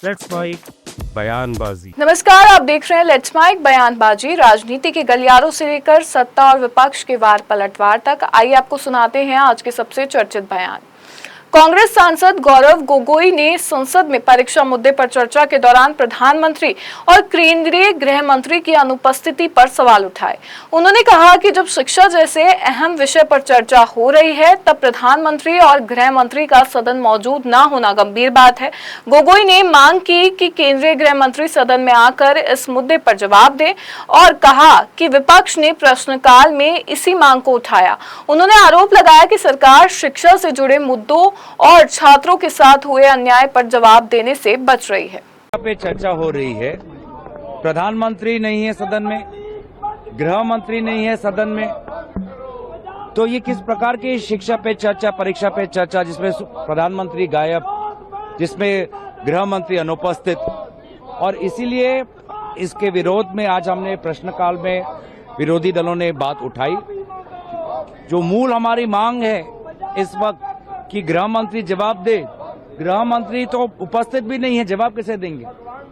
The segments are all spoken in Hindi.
लेट्स माइक बयानबाजी। नमस्कार, आप देख रहे हैं लेट्स माइक बयानबाजी। राजनीति के गलियारों से लेकर सत्ता और विपक्ष के वार पलटवार तक, आइए आपको सुनाते हैं आज के सबसे चर्चित बयान। कांग्रेस सांसद गौरव गोगोई ने संसद में परीक्षा मुद्दे पर चर्चा के दौरान प्रधानमंत्री और केंद्रीय गृह मंत्री की अनुपस्थिति पर सवाल उठाए। उन्होंने कहा कि जब शिक्षा जैसे अहम विषय पर चर्चा हो रही है तब प्रधानमंत्री और गृह मंत्री का सदन मौजूद न होना गंभीर बात है। गोगोई ने मांग की कि केंद्रीय गृह मंत्री सदन में आकर इस मुद्दे पर जवाब दें और कहा कि विपक्ष ने प्रश्नकाल में इसी मांग को उठाया। उन्होंने आरोप लगाया कि सरकार शिक्षा से जुड़े मुद्दों और छात्रों के साथ हुए अन्याय पर जवाब देने से बच रही है। पे चर्चा हो रही है, प्रधानमंत्री नहीं है सदन में, गृह मंत्री नहीं है सदन में, तो ये किस प्रकार की शिक्षा पे चर्चा, परीक्षा पे चर्चा जिसमें प्रधानमंत्री गायब, जिसमें गृह मंत्री अनुपस्थित। और इसीलिए इसके विरोध में आज हमने प्रश्नकाल में विरोधी दलों ने बात उठाई। जो मूल हमारी मांग है इस वक्त कि गृह मंत्री जवाब दे, गृह मंत्री तो उपस्थित भी नहीं है, जवाब कैसे देंगे।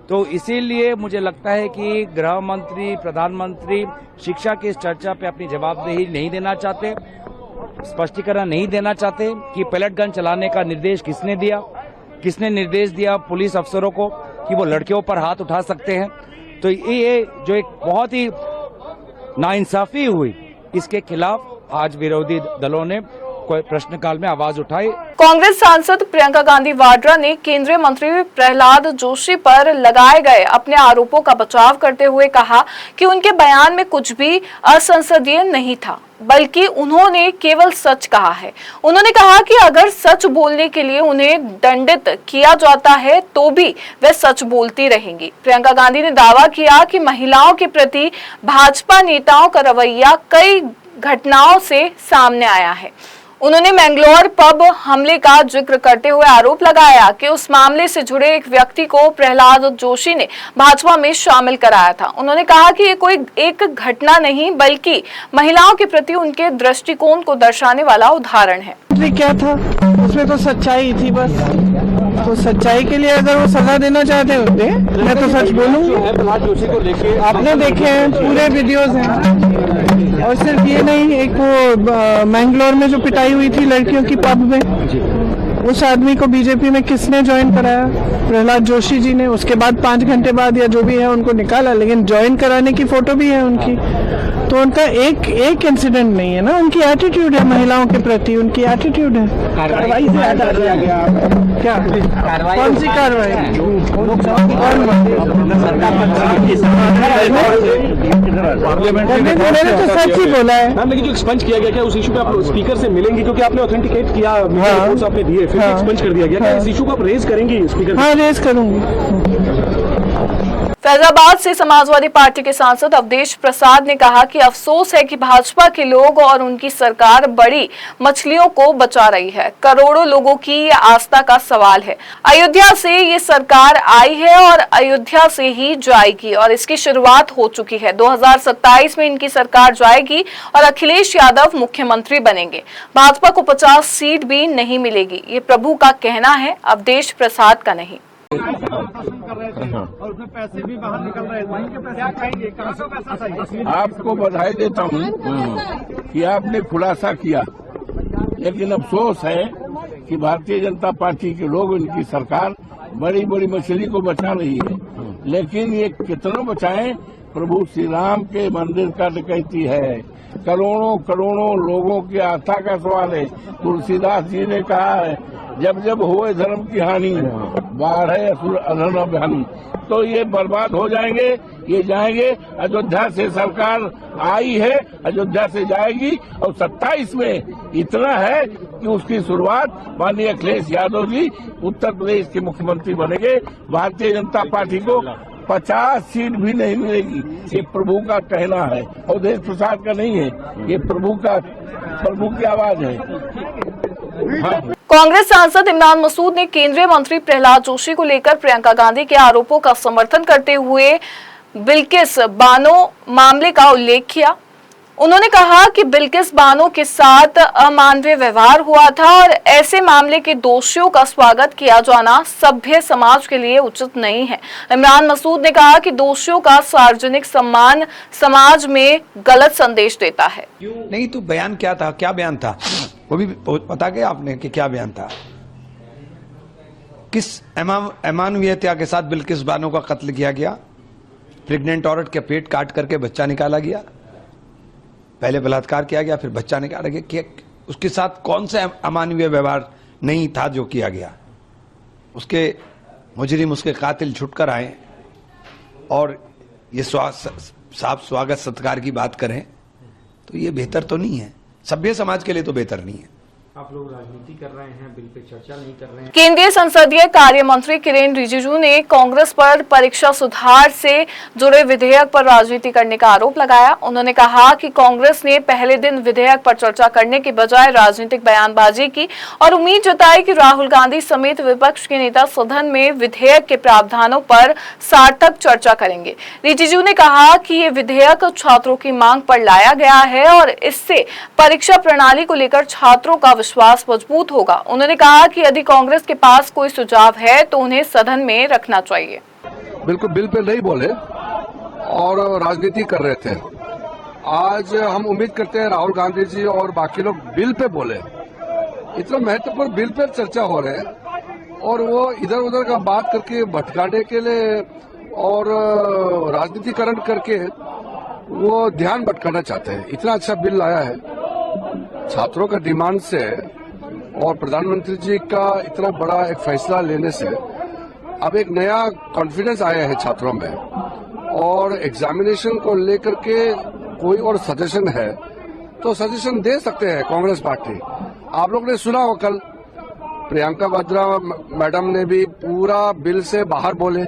तो इसीलिए मुझे लगता है कि गृह मंत्री, प्रधानमंत्री शिक्षा की इस चर्चा पे अपनी जवाबदेही नहीं देना चाहते, स्पष्टीकरण नहीं देना चाहते कि पैलेट गन चलाने का निर्देश किसने दिया, किसने निर्देश दिया पुलिस अफसरों को कि वो लड़कियों पर हाथ उठा सकते हैं। तो ये जो एक बहुत ही नाइंसाफी हुई, इसके खिलाफ आज विरोधी दलों ने कोई प्रश्नकाल में आवाज उठाई। कांग्रेस सांसद प्रियंका गांधी वाड्रा ने केंद्रीय मंत्री प्रहलाद जोशी पर लगाए गए अपने आरोपों का बचाव करते हुए कहा कि उनके बयान में कुछ भी असंसदीय नहीं था, बल्कि उन्होंने केवल सच कहा है। उन्होंने कहा कि अगर सच बोलने के लिए उन्हें दंडित किया जाता है तो भी वे सच बोलती रहेंगी। प्रियंका गांधी ने दावा किया कि महिलाओं के प्रति भाजपा नेताओं का रवैया कई घटनाओं से सामने आया है। उन्होंने मैंगलोर पब हमले का जिक्र करते हुए आरोप लगाया कि उस मामले से जुड़े एक व्यक्ति को प्रहलाद जोशी ने भाजपा में शामिल कराया था। उन्होंने कहा कि ये कोई एक घटना नहीं बल्कि महिलाओं के प्रति उनके दृष्टिकोण को दर्शाने वाला उदाहरण है। क्या था उसमें तो सच्चाई थी बस, तो सच्चाई के लिए अगर वो सजा देना चाहते होते मैं तो सच बोलूंगी। प्रहलाद जोशी को लेके आपने देखे हैं, पूरे वीडियोस हैं। और सिर्फ ये नहीं, एक वो मैंगलोर में जो पिटाई हुई थी लड़कियों की पब में, उस आदमी को बीजेपी में किसने ज्वाइन कराया? प्रहलाद जोशी जी ने। उसके बाद 5 घंटे बाद या जो भी है उनको निकाला, लेकिन ज्वाइन कराने की फोटो भी है उनकी। तो उनका एक इंसिडेंट नहीं है ना, उनकी एटीट्यूड है महिलाओं के प्रति, उनकी एटीट्यूड है। कार्रवाई से हटा दिया गया क्या? कौन सी कार्रवाई? मैंने तो सच ही बोला है मैम। लेकिन जो एक्सपंज किया गया, क्या उस इशू पे आप स्पीकर से मिलेंगी? क्योंकि आपने ऑथेंटिकेट किया, आपने दिए, फिर एक्सपंज कर दिया गया। क्या इस इशू को आप रेज करेंगी स्पीकर? हाँ, रेज करूंगी। फैजाबाद से समाजवादी पार्टी के सांसद अवधेश प्रसाद ने कहा कि अफसोस है कि भाजपा के लोग और उनकी सरकार बड़ी मछलियों को बचा रही है। करोड़ों लोगों की ये आस्था का सवाल है। अयोध्या से ये सरकार आई है और अयोध्या से ही जाएगी और इसकी शुरुआत हो चुकी है। 2027 में इनकी सरकार जाएगी और अखिलेश यादव मुख्यमंत्री बनेंगे। भाजपा को 50 सीट भी नहीं मिलेगी। ये प्रभु का कहना है, अवधेश प्रसाद का नहीं। और उसमें पैसे भी बाहर निकल रहे हैं, क्या कहेंगे? कहाँ से पैसा चाहिए? आपको बधाई देता हूँ कि आपने खुलासा किया, लेकिन अफसोस है कि भारतीय जनता पार्टी के लोग, उनकी सरकार बड़ी बड़ी मछली को बचा रही है। लेकिन ये कितना बचाएं? प्रभु श्री राम के मंदिर का डकैती है। करोड़ों करोड़ों लोगों की आस्था का सवाल है। तुलसीदास जी ने कहा है, जब जब होए धर्म की हानि, बाढ़े असुर अधर्म अभिहानी। तो ये बर्बाद हो जाएंगे, ये जाएंगे। अयोध्या से सरकार आई है, अयोध्या से जाएगी और 27 में इतना है कि उसकी शुरुआत माननीय अखिलेश यादव जी उत्तर प्रदेश के मुख्यमंत्री बनेंगे। भारतीय जनता पार्टी को 50 सीट भी नहीं मिलेगी। ये प्रभु का कहना है, अवधेश प्रसाद का नहीं है। ये प्रभु की आवाज है। हाँ। कांग्रेस सांसद इमरान मसूद ने केंद्रीय मंत्री प्रहलाद जोशी को लेकर प्रियंका गांधी के आरोपों का समर्थन करते हुए बिल्किस बानो मामले का उल्लेख किया। उन्होंने कहा कि बिल्किस बानो के साथ अमानवीय व्यवहार हुआ था और ऐसे मामले के दोषियों का स्वागत किया जाना सभ्य समाज के लिए उचित नहीं है। इमरान मसूद ने कहा कि दोषियों का सार्वजनिक सम्मान समाज में गलत संदेश देता है। नहीं तो बयान क्या था, क्या बयान था वो भी बता गया आपने कि क्या बयान था। किस अमानवीयता के साथ बिल्किस बानो का कत्ल किया गया? प्रेग्नेंट औरत के पेट काट करके बच्चा निकाला गया, पहले बलात्कार किया गया फिर बच्चा निकाला गया। उसके साथ कौन सा अमानवीय व्यवहार नहीं था जो किया गया? उसके मुजरिम, उसके कातिल छुटकर आए और ये साफ स्वागत सत्कार की बात करें तो ये बेहतर तो नहीं है, सभ्य समाज के लिए तो बेहतर नहीं है। आप लोग राजनीति कर रहे हैं, बिल पे चर्चा नहीं कर रहे हैं। केंद्रीय संसदीय कार्य मंत्री किरेन रिजिजू ने कांग्रेस पर परीक्षा सुधार से जुड़े विधेयक पर राजनीति करने का आरोप लगाया। उन्होंने कहा कि कांग्रेस ने पहले दिन विधेयक पर चर्चा करने के बजाय राजनीतिक बयानबाजी की और उम्मीद जताई कि राहुल गांधी समेत विपक्ष के नेता सदन में विधेयक के प्रावधानों पर सार्थक चर्चा करेंगे। रिजिजू ने कहा कि ये विधेयक छात्रों की मांग पर लाया गया है और इससे परीक्षा प्रणाली को लेकर छात्रों का विश्वास मजबूत होगा। उन्होंने कहा कि यदि कांग्रेस के पास कोई सुझाव है तो उन्हें सदन में रखना चाहिए। बिल्कुल बिल पे नहीं बोले और राजनीति कर रहे थे। आज हम उम्मीद करते हैं राहुल गांधी जी और बाकी लोग बिल पे बोले। इतना महत्वपूर्ण बिल पे चर्चा हो रहे है और वो इधर उधर का बात करके भटकाने के लिए और राजनीतिकरण करके वो ध्यान भटकाना चाहते हैं। इतना अच्छा बिल लाया है छात्रों का डिमांड से और प्रधानमंत्री जी का इतना बड़ा एक फैसला लेने से अब एक नया कॉन्फिडेंस आया है छात्रों में और एग्जामिनेशन को लेकर के कोई और सजेशन है तो सजेशन दे सकते हैं कांग्रेस पार्टी। आप लोग ने सुना हो कल प्रियंका वाड्रा मैडम ने भी पूरा बिल से बाहर बोले,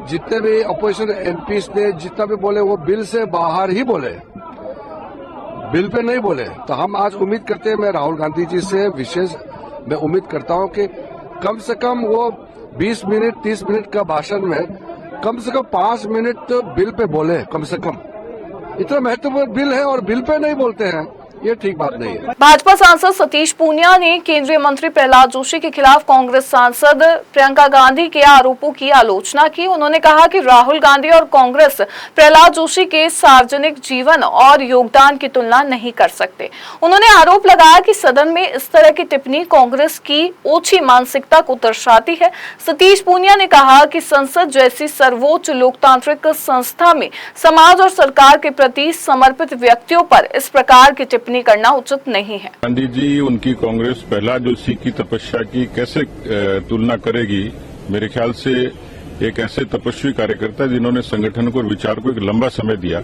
जितने भी अपोजिशन एमपीज ने जितना भी बोले वो बिल से बाहर ही बोले, बिल पे नहीं बोले। तो हम आज उम्मीद करते हैं, मैं राहुल गांधी जी से विशेष मैं उम्मीद करता हूं कि कम से कम वो 20 मिनट 30 मिनट का भाषण में कम से कम 5 मिनट तो बिल पे बोले कम से कम। इतना महत्वपूर्ण बिल है और बिल पे नहीं बोलते हैं, ये ठीक बात नहीं है। भाजपा सांसद सतीश पूनिया ने केंद्रीय मंत्री प्रहलाद जोशी के खिलाफ कांग्रेस सांसद प्रियंका गांधी के आरोपों की आलोचना की। उन्होंने कहा कि राहुल गांधी और कांग्रेस प्रहलाद जोशी के सार्वजनिक जीवन और योगदान की तुलना नहीं कर सकते। उन्होंने आरोप लगाया कि सदन में इस तरह की टिप्पणी कांग्रेस की ओछी मानसिकता को दर्शाती है। सतीश पूनिया ने कहा कि संसद जैसी सर्वोच्च लोकतांत्रिक संस्था में समाज और सरकार के प्रति समर्पित व्यक्तियों पर इस प्रकार की टिप्पणी करना उचित नहीं है। गांधी जी उनकी कांग्रेस प्रहलाद जोशी की तपस्या की कैसे तुलना करेगी? मेरे ख्याल से एक ऐसे तपस्वी कार्यकर्ता जिन्होंने संगठन को और विचार को एक लंबा समय दिया,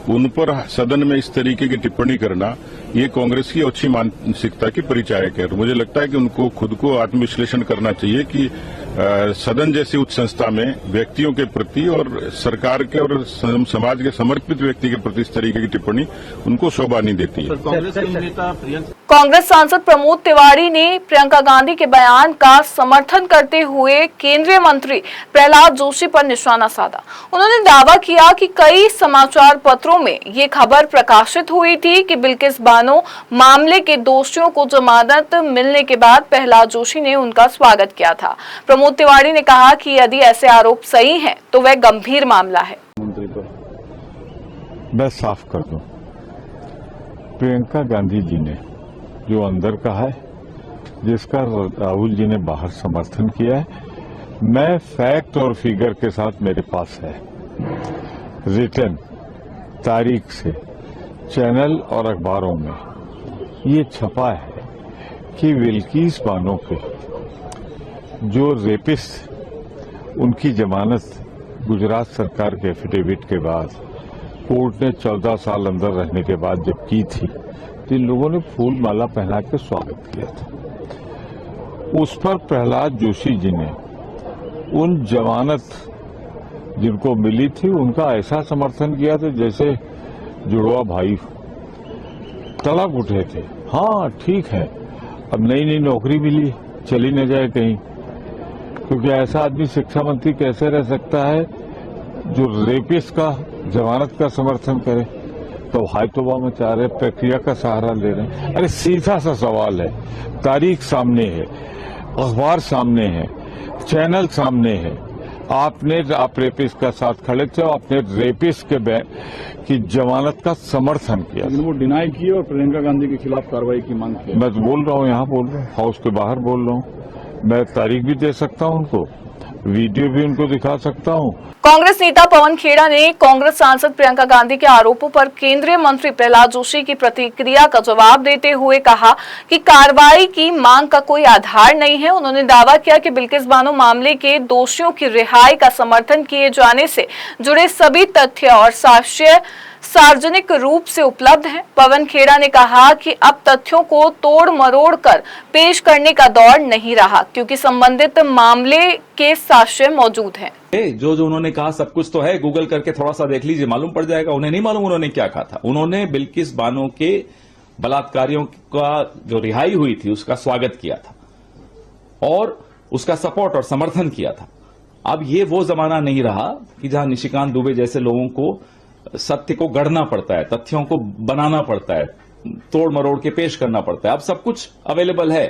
उन पर सदन में इस तरीके की टिप्पणी करना ये कांग्रेस की अच्छी मानसिकता की परिचायक है। मुझे लगता है कि उनको खुद को आत्मविश्लेषण करना चाहिए कि सदन जैसी उच्च संस्था में व्यक्तियों के प्रति और सरकार के और समाज के समर्पित व्यक्ति के प्रति इस तरीके की टिप्पणी उनको शोभा नहीं देती है। कांग्रेस सांसद प्रमोद तिवारी ने प्रियंका गांधी के बयान का समर्थन करते हुए केंद्रीय मंत्री प्रहलाद जोशी पर निशाना साधा। उन्होंने दावा किया कि कई समाचार पत्रों में ये खबर प्रकाशित हुई थी कि बिल्किस बानो मामले के दोषियों को जमानत मिलने के बाद प्रहलाद जोशी ने उनका स्वागत किया था। प्रमोद तिवारी ने कहा कि यदि ऐसे आरोप सही हैं तो वह गंभीर मामला है। मैं साफ कर दूं, प्रियंका गांधी जी ने जो अंदर का है, जिसका राहुल जी ने बाहर समर्थन किया है, मैं फैक्ट और फिगर के साथ मेरे पास है, रिटर्न तारीख से चैनल और अखबारों में ये छपा है कि बिल्किस बानो के जो रेपिस्ट, उनकी जमानत गुजरात सरकार के एफिडेविट के बाद कोर्ट ने 14 साल अंदर रहने के बाद जब की थी, तो इन लोगों ने फूल माला पहना के स्वागत किया था। उस पर प्रहलाद जोशी जी ने उन जमानत जिनको मिली थी उनका ऐसा समर्थन किया था जैसे जुड़वा भाई तड़प उठे थे। हाँ ठीक है, अब नई नई नौकरी मिली, चली न जाए कहीं, क्योंकि ऐसा आदमी शिक्षा मंत्री कैसे रह सकता है जो रेपिस्ट का जमानत का समर्थन करे। तो हाय तौबा मचा रहे, प्रक्रिया का सहारा ले रहे हैं। अरे सीधा सा सवाल है, तारीख सामने है, अखबार सामने है, चैनल सामने है। आप रेपिस्ट का साथ खड़े थे, आपने रेपिस्ट की जमानत का समर्थन किया। वो डिनाई किए और प्रियंका गांधी के खिलाफ कार्रवाई की मांग की। मैं बोल रहा हूँ, यहाँ बोल रहा हूँ, हाउस के बाहर बोल रहा हूँ। मैं तारीख भी दे सकता हूँ उनको, वीडियो भी उनको दिखा सकता हूँ। कांग्रेस नेता पवन खेड़ा ने कांग्रेस सांसद प्रियंका गांधी के आरोपों पर केंद्रीय मंत्री प्रहलाद जोशी की प्रतिक्रिया का जवाब देते हुए कहा कि कार्रवाई की मांग का कोई आधार नहीं है। उन्होंने दावा किया कि बिल्किस बानो मामले के दोषियों की रिहाई का समर्थन किए जाने से जुड़े सभी तथ्य और साक्ष्य सार्वजनिक रूप से उपलब्ध हैं। पवन खेड़ा ने कहा कि अब तथ्यों को तोड़ मरोड़ कर पेश करने का दौर नहीं रहा, क्योंकि संबंधित मामले के साक्ष्य मौजूद हैं। जो उन्होंने कहा सब कुछ तो है, गूगल करके थोड़ा सा देख लीजिए, मालूम पड़ जाएगा। उन्हें नहीं मालूम उन्होंने क्या कहा था। उन्होंने बिल्किस बानो के बलात्कारियों का जो रिहाई हुई थी उसका स्वागत किया था और उसका सपोर्ट और समर्थन किया था। अब ये वो जमाना नहीं रहा कि जहां निशिकांत दुबे जैसे लोगों को सत्य को गढ़ना पड़ता है, तथ्यों को बनाना पड़ता है, तोड़ मरोड़ के पेश करना पड़ता है। अब सब कुछ अवेलेबल है।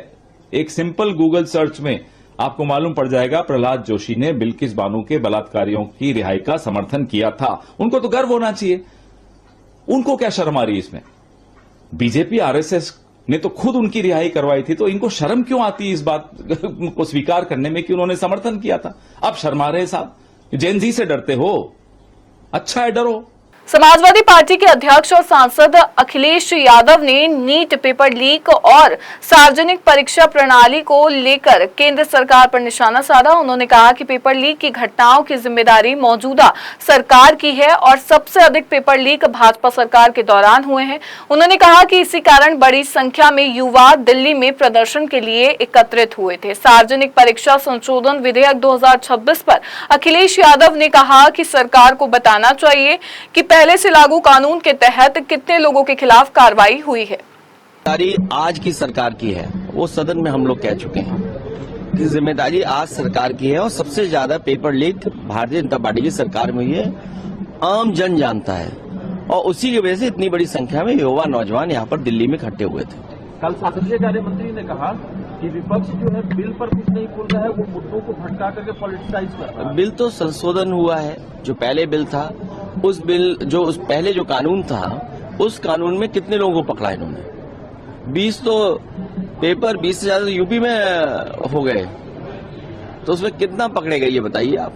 एक सिंपल गूगल सर्च में आपको मालूम पड़ जाएगा प्रहलाद जोशी ने बिल्किस बानो के बलात्कारियों की रिहाई का समर्थन किया था। उनको तो गर्व होना चाहिए। उनको क्या शर्म आ रही है इसमें? बीजेपी आरएसएस ने तो खुद उनकी रिहाई करवाई थी, तो इनको शर्म क्यों आती है इस बात को स्वीकार करने में कि उन्होंने समर्थन किया था? अब शर्मा रहे साहब, जेन जी से डरते हो? अच्छा है, डरो। समाजवादी पार्टी के अध्यक्ष और सांसद अखिलेश यादव ने नीट पेपर लीक और सार्वजनिक परीक्षा प्रणाली को लेकर केंद्र सरकार पर निशाना साधा। उन्होंने कहा कि पेपर लीक की घटनाओं की जिम्मेदारी मौजूदा सरकार की है और सबसे अधिक पेपर लीक भाजपा सरकार के दौरान हुए हैं। उन्होंने कहा कि इसी कारण बड़ी संख्या में युवा दिल्ली में प्रदर्शन के लिए एकत्रित हुए थे। सार्वजनिक परीक्षा संशोधन विधेयक 2026 पर अखिलेश यादव ने कहा कि सरकार को बताना चाहिए कि पहले से लागू कानून के तहत कितने लोगों के खिलाफ कार्रवाई हुई है। आज की सरकार की है, वो सदन में हम लोग कह चुके हैं कि जिम्मेदारी आज सरकार की है और सबसे ज्यादा paper leak Bharatiya Janata party की सरकार में हुई है। आम जन जानता है और उसी की वजह से इतनी बड़ी संख्या में युवा नौजवान यहाँ पर दिल्ली में इकट्ठे हुए थे। कल संसदीय कार्य मंत्री ने कहा कि विपक्ष जो है बिल पर कुछ नहीं बोल रहा है, वो मुद्दों को भटका करके पॉलिटिसाइज कर रहा है। बिल तो संशोधन हुआ है। जो पहले बिल था, उस बिल जो उस पहले जो कानून था, उस कानून में कितने लोगों को पकड़ा इन्होंने? 20 तो पेपर 20 से ज्यादा यूपी में हो गए, तो उसमें कितना पकड़े गए ये बताइए आप।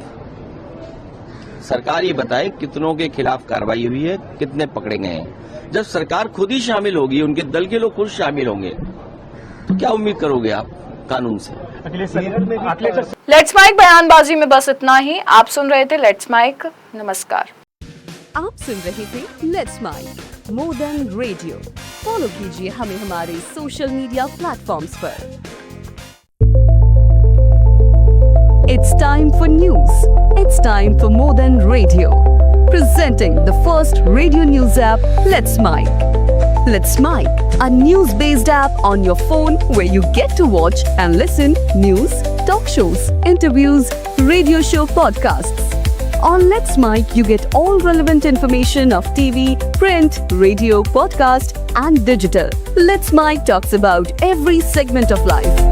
सरकार ये बताए कितनों के खिलाफ कार्रवाई हुई है, कितने पकड़े गए हैं। जब सरकार खुद ही शामिल होगी, उनके दल के लोग खुद शामिल होंगे, तो क्या उम्मीद करोगे आप कानून से? लेट्स माइक बयानबाजी में बस इतना ही। आप सुन रहे थे लेट्स माइक। नमस्कार। आप सुन रहे थे लेट्स माइक मोदन रेडियो। फॉलो कीजिए हमें हमारे सोशल मीडिया प्लेटफॉर्म्स पर। It's time for news. It's time for Modern Radio. Presenting the first radio news app, Let's Mic. Let's Mic, a news-based app on your phone where you get to watch and listen news, talk shows, interviews, radio show podcasts. On Let's Mic, you get all relevant information of TV, print, radio, podcast, and digital. Let's Mic talks about every segment of life.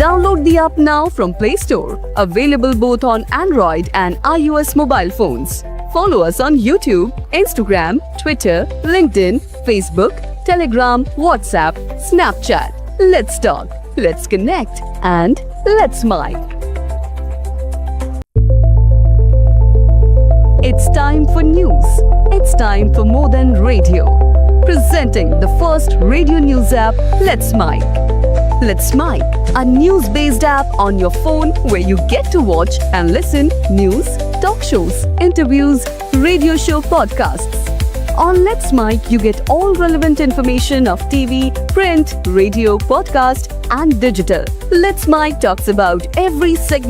Download the app now from Play Store. Available both on Android and iOS mobile phones. Follow us on YouTube, Instagram, Twitter, LinkedIn, Facebook, Telegram, WhatsApp, Snapchat. Let's talk, let's connect, and let's mic. It's time for news. It's time for Modern Radio. Presenting the first radio news app, Let's Mic. Let's Mic, a news-based app on your phone where you get to watch and listen news, talk shows, interviews, radio show podcasts. On Let's Mic, you get all relevant information of TV, print, radio, podcast, and digital. Let's Mic talks about every segment